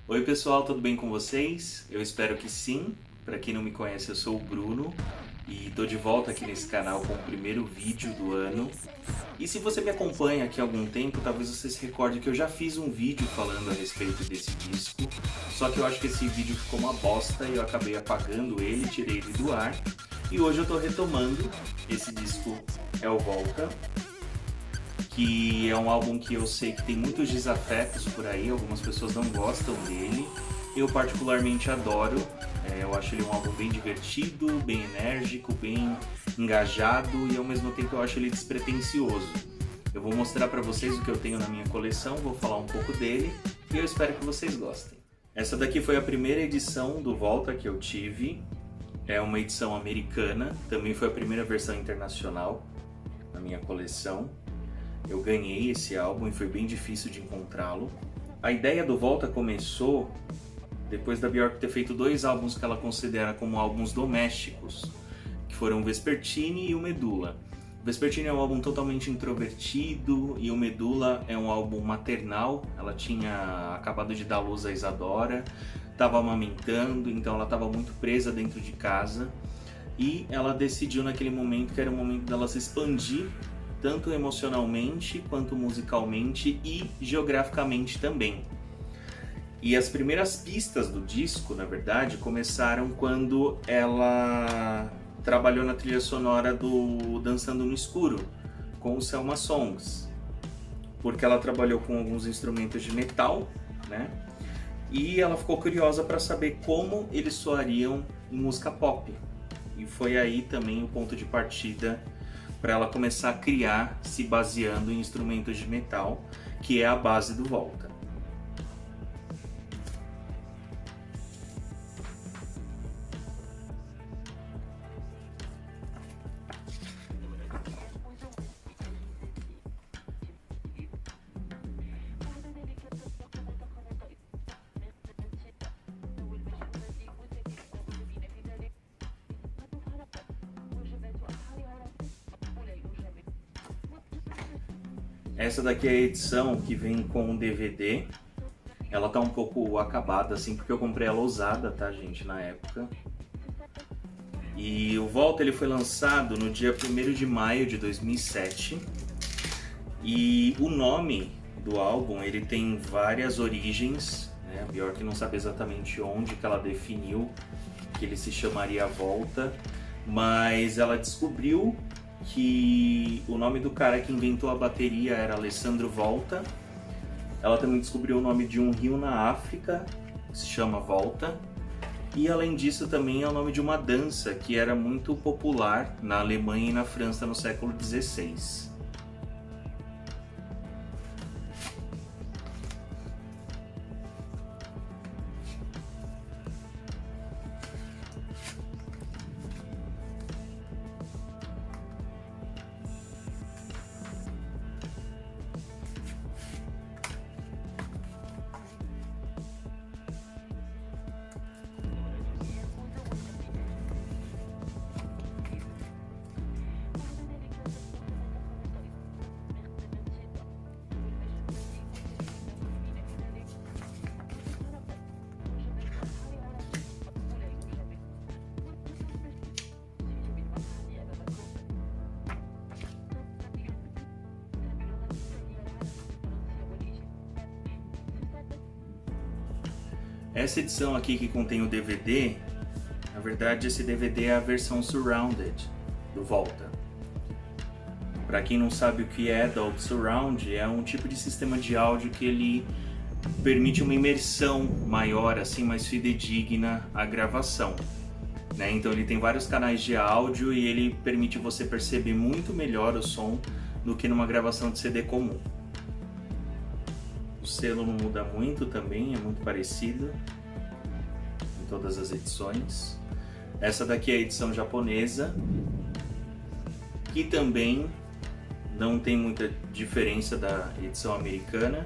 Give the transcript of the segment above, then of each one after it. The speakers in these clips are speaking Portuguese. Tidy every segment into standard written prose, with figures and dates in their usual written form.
Oi pessoal, tudo bem com vocês? Eu espero que sim. Para quem não me conhece, eu sou o Bruno e tô de volta aqui nesse canal com o primeiro vídeo do ano. E se você me acompanha aqui há algum tempo, talvez você se recorde que eu já fiz um vídeo falando a respeito desse disco. Só que eu acho que esse vídeo ficou uma bosta e eu acabei apagando ele, tirei ele do ar. E hoje eu tô retomando. Esse disco é o Volta, que é um álbum que eu sei que tem muitos desafetos por aí, algumas pessoas não gostam dele. Eu particularmente adoro, eu acho ele um álbum bem divertido, bem enérgico, bem engajado e ao mesmo tempo eu acho ele despretensioso. Eu vou mostrar para vocês o que eu tenho na minha coleção, vou falar um pouco dele e eu espero que vocês gostem. Essa daqui foi a primeira edição do Volta que eu tive, é uma edição americana, também foi a primeira versão internacional na minha coleção. Eu ganhei esse álbum e foi bem difícil de encontrá-lo. A ideia do Volta começou depois da Björk ter feito dois álbuns que ela considera como álbuns domésticos, que foram o Vespertine e o Medulla. O Vespertine é um álbum totalmente introvertido e o Medulla é um álbum maternal. Ela tinha acabado de dar luz a Isadora, estava amamentando, então ela estava muito presa dentro de casa e ela decidiu naquele momento que era o momento dela se expandir tanto emocionalmente quanto musicalmente e geograficamente também. E as primeiras pistas do disco, na verdade, começaram quando ela trabalhou na trilha sonora do Dançando no Escuro, com o Selma Songs, porque ela trabalhou com alguns instrumentos de metal, né? E ela ficou curiosa para saber como eles soariam em música pop. E foi aí também o ponto de partida para ela começar a criar se baseando em instrumentos de metal, que é a base do Volta. Essa daqui é a edição que vem com um DVD. Ela tá um pouco acabada assim, porque eu comprei ela usada, tá, gente, na época. E o Volta ele foi lançado no dia 1º de maio de 2007. E o nome do álbum, ele tem várias origens, né? A Björk não sabe exatamente onde que ela definiu que ele se chamaria Volta, mas ela descobriu que o nome do cara que inventou a bateria era Alessandro Volta. Ela também descobriu o nome de um rio na África, que se chama Volta. E além disso também é o nome de uma dança que era muito popular na Alemanha e na França no século XVI. Essa edição aqui que contém o DVD, na verdade esse DVD é a versão Surrounded do Volta. Para quem não sabe o que é Dolby Surround, é um tipo de sistema de áudio que ele permite uma imersão maior, assim, mais fidedigna à gravação, né? Então ele tem vários canais de áudio e ele permite você perceber muito melhor o som do que numa gravação de CD comum. O selo não muda muito também, é muito parecido em todas as edições. Essa daqui é a edição japonesa, que também não tem muita diferença da edição americana.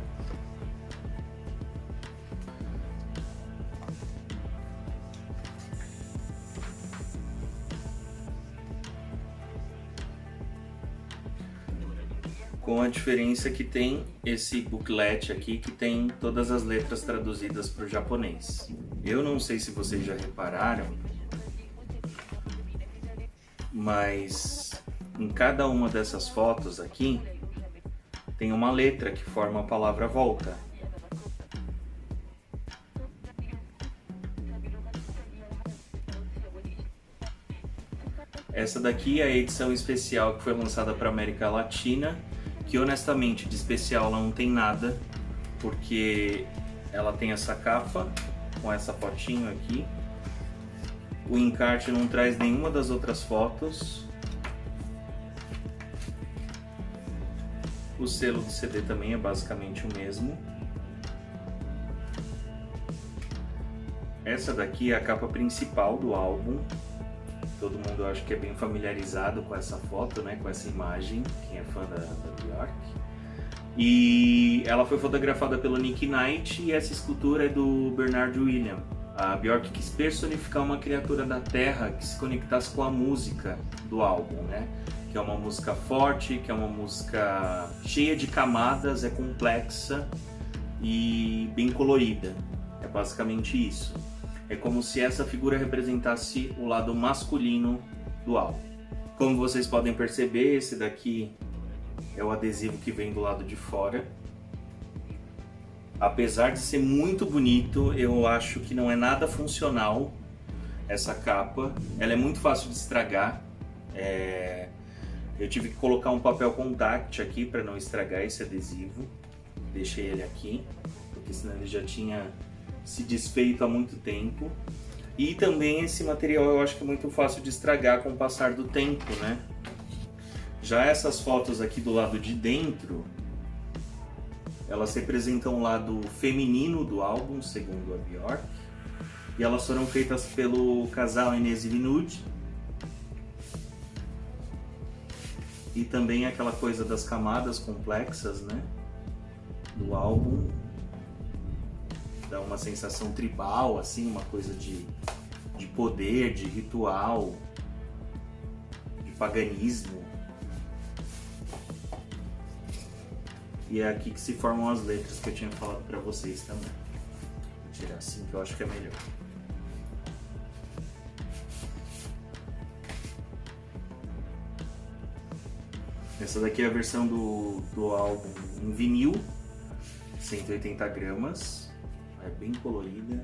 com a diferença que tem esse booklet aqui que tem todas as letras traduzidas para o japonês. Eu não sei se vocês já repararam, mas em cada uma dessas fotos aqui tem uma letra que forma a palavra volta. Essa daqui é a edição especial que foi lançada para a América Latina, que honestamente de especial ela não tem nada, porque ela tem essa capa com essa fotinho aqui. O encarte não traz nenhuma das outras fotos. O selo do CD também é basicamente o mesmo. Essa daqui é a capa principal do álbum. Todo mundo acho que é bem familiarizado com essa foto, né? Com essa imagem, quem é fã da Björk. E ela foi fotografada pelo Nick Knight e essa escultura é do Bernard William. A Björk quis personificar uma criatura da terra que se conectasse com a música do álbum, né? Que é uma música forte, que é uma música cheia de camadas, é complexa e bem colorida. É basicamente isso. É como se essa figura representasse o lado masculino do álbum. Como vocês podem perceber, esse daqui é o adesivo que vem do lado de fora. Apesar de ser muito bonito, eu acho que não é nada funcional essa capa. Ela é muito fácil de estragar. Eu tive que colocar um papel contact aqui para não estragar esse adesivo. Deixei ele aqui, porque senão ele já tinha se desfeito há muito tempo. E também esse material eu acho que é muito fácil de estragar com o passar do tempo, né? Já essas fotos aqui do lado de dentro, elas representam o lado feminino do álbum, segundo a Björk. E elas foram feitas pelo casal Inês e Vinod. E também aquela coisa das camadas complexas, né? Do álbum. Dá uma sensação tribal, assim, uma coisa de poder, de ritual, de paganismo. E é aqui que se formam as letras que eu tinha falado pra vocês também. Vou tirar assim que eu acho que é melhor. Essa daqui é a versão do álbum em vinil, 180 gramas. É bem colorida.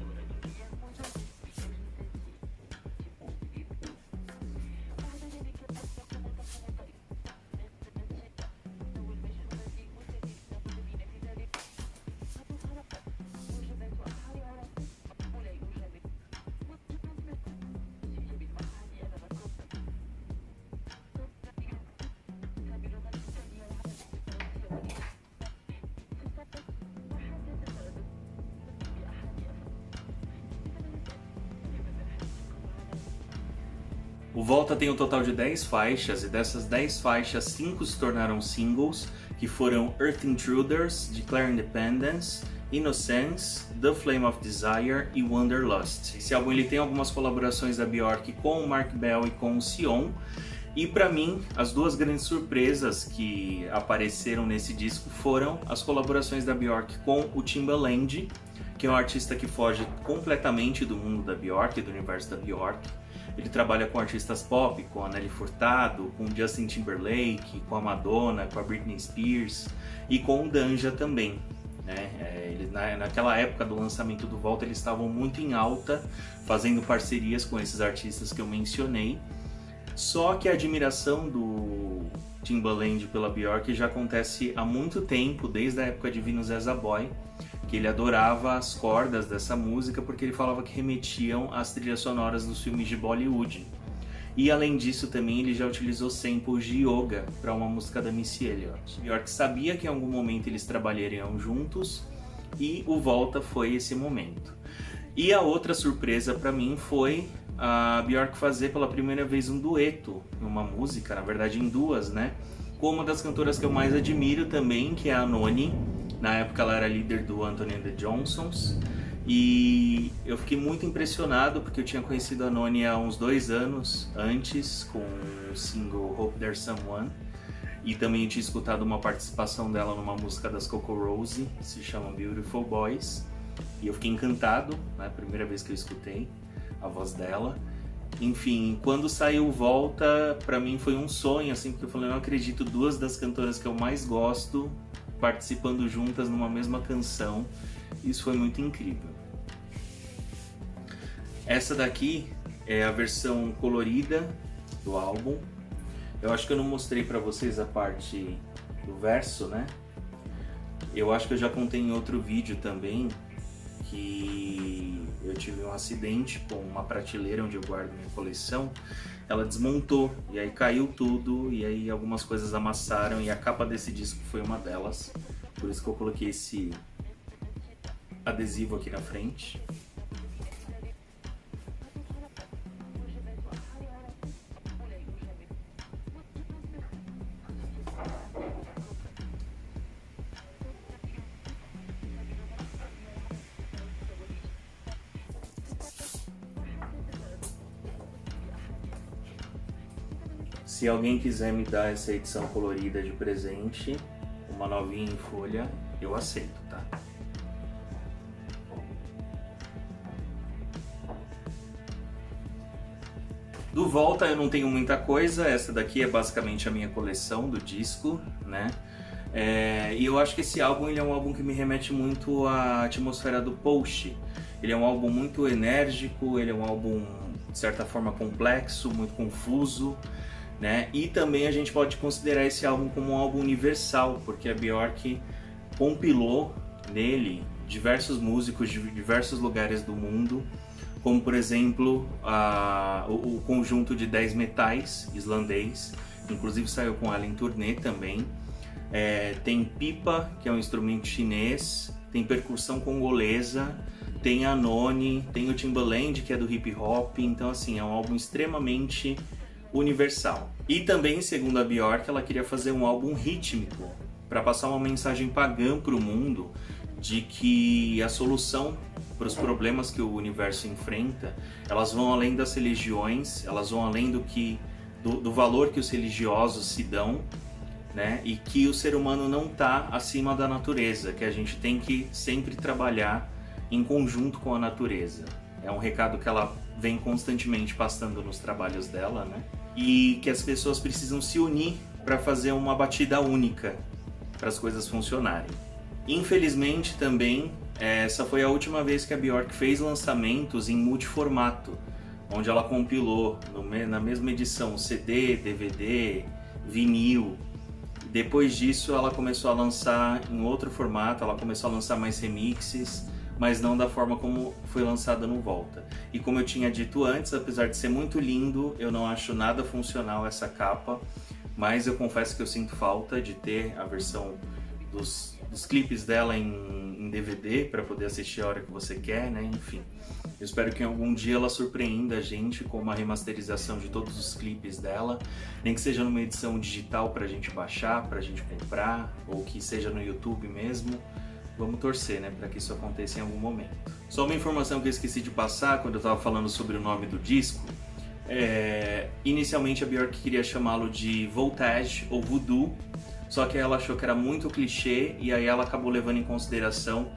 O Volta tem um total de 10 faixas e dessas 10 faixas, 5 se tornaram singles, que foram Earth Intruders, Declare Independence, Innocence, The Flame of Desire e Wanderlust. Esse álbum ele tem algumas colaborações da Björk com o Mark Bell e com o Sion. E para mim, as duas grandes surpresas que apareceram nesse disco foram as colaborações da Björk com o Timbaland, que é um artista que foge completamente do mundo da Björk, do universo da Björk. Ele trabalha com artistas pop, com a Nelly Furtado, com o Justin Timberlake, com a Madonna, com a Britney Spears e com o Danja também. Né? Naquela época do lançamento do Volta, eles estavam muito em alta, fazendo parcerias com esses artistas que eu mencionei. Só que a admiração do Timbaland pela Björk já acontece há muito tempo, desde a época de Venus as a Boy, que ele adorava as cordas dessa música porque ele falava que remetiam às trilhas sonoras dos filmes de Bollywood. E além disso também ele já utilizou samples de yoga para uma música da Missy Elliott. Björk sabia que em algum momento eles trabalhariam juntos e o Volta foi esse momento. E a outra surpresa para mim foi a Björk fazer pela primeira vez um dueto numa música, na verdade em duas, né? Com uma das cantoras que eu mais admiro também, que é a Noni. Na época ela era líder do Anthony and the Johnsons e eu fiquei muito impressionado porque eu tinha conhecido a Noni há uns 2 anos antes com o single Hope There's Someone E também tinha escutado uma participação dela numa música das Coco Rose, que se chama Beautiful Boys. E eu fiquei encantado, né? Primeira vez que eu escutei a voz dela. Enfim, quando saiu Volta, pra mim foi um sonho, assim, porque eu falei, eu não acredito, duas das cantoras que eu mais gosto participando juntas numa mesma canção. Isso foi muito incrível. Essa daqui é a versão colorida do álbum. Eu acho que eu não mostrei pra vocês a parte do verso, né? Eu acho que eu já contei em outro vídeo também que eu tive um acidente com uma prateleira onde eu guardo minha coleção. Ela desmontou e aí caiu tudo e aí algumas coisas amassaram e a capa desse disco foi uma delas. Por isso que eu coloquei esse adesivo aqui na frente. Se alguém quiser me dar essa edição colorida de presente, uma novinha em folha, eu aceito, tá? Do Volta eu não tenho muita coisa, essa daqui é basicamente a minha coleção do disco, né? E eu acho que esse álbum ele é um álbum que me remete muito à atmosfera do Post. Ele é um álbum muito enérgico, ele é um álbum de certa forma complexo, muito confuso, né? E também a gente pode considerar esse álbum como um álbum universal, porque a Björk compilou nele diversos músicos de diversos lugares do mundo, como por exemplo o conjunto de 10 metais islandês, inclusive saiu com ela em turnê também. Tem pipa, que é um instrumento chinês, tem percussão congolesa, tem a Noni, tem o Timbaland, que é do hip hop. Então assim, é um álbum extremamente universal. E também, segundo a Björk, ela queria fazer um álbum rítmico para passar uma mensagem pagã para o mundo de que a solução para os problemas que o universo enfrenta, elas vão além das religiões, elas vão além do valor que os religiosos se dão, né? E que o ser humano não está acima da natureza, que a gente tem que sempre trabalhar em conjunto com a natureza. É um recado que ela vem constantemente passando nos trabalhos dela, né? E que as pessoas precisam se unir para fazer uma batida única para as coisas funcionarem. Infelizmente também, essa foi a última vez que a Björk fez lançamentos em multiformato, onde ela compilou na mesma edição CD, DVD, vinil. Depois disso ela começou a lançar em outro formato, ela começou a lançar mais remixes, mas não da forma como foi lançada no Volta. E como eu tinha dito antes, apesar de ser muito lindo, eu não acho nada funcional essa capa, mas eu confesso que eu sinto falta de ter a versão dos clipes dela em DVD para poder assistir a hora que você quer, né? Enfim, eu espero que em algum dia ela surpreenda a gente com uma remasterização de todos os clipes dela, nem que seja numa edição digital para a gente baixar, para a gente comprar, ou que seja no YouTube mesmo. Vamos torcer, né, para que isso aconteça em algum momento. Só uma informação que eu esqueci de passar quando eu estava falando sobre o nome do disco. Inicialmente a Björk queria chamá-lo de Voltage ou Voodoo, só que ela achou que era muito clichê e aí ela acabou levando em consideração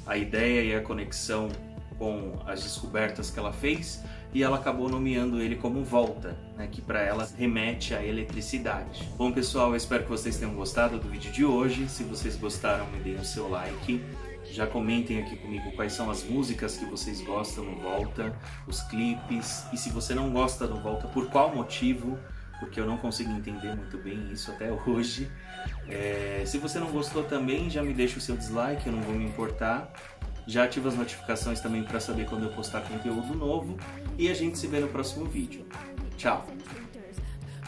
a ideia e a conexão com as descobertas que ela fez e ela acabou nomeando ele como Volta, né, que para ela remete à eletricidade. Bom pessoal, eu espero que vocês tenham gostado do vídeo de hoje. Se vocês gostaram, me deem o seu like. Já comentem aqui comigo quais são as músicas que vocês gostam no Volta, os clipes, e se você não gosta do Volta, por qual motivo, porque eu não consigo entender muito bem isso até hoje. Se você não gostou também, já me deixa o seu dislike, eu não vou me importar. Já ativa as notificações também para saber quando eu postar conteúdo novo. E a gente se vê no próximo vídeo. Tchau!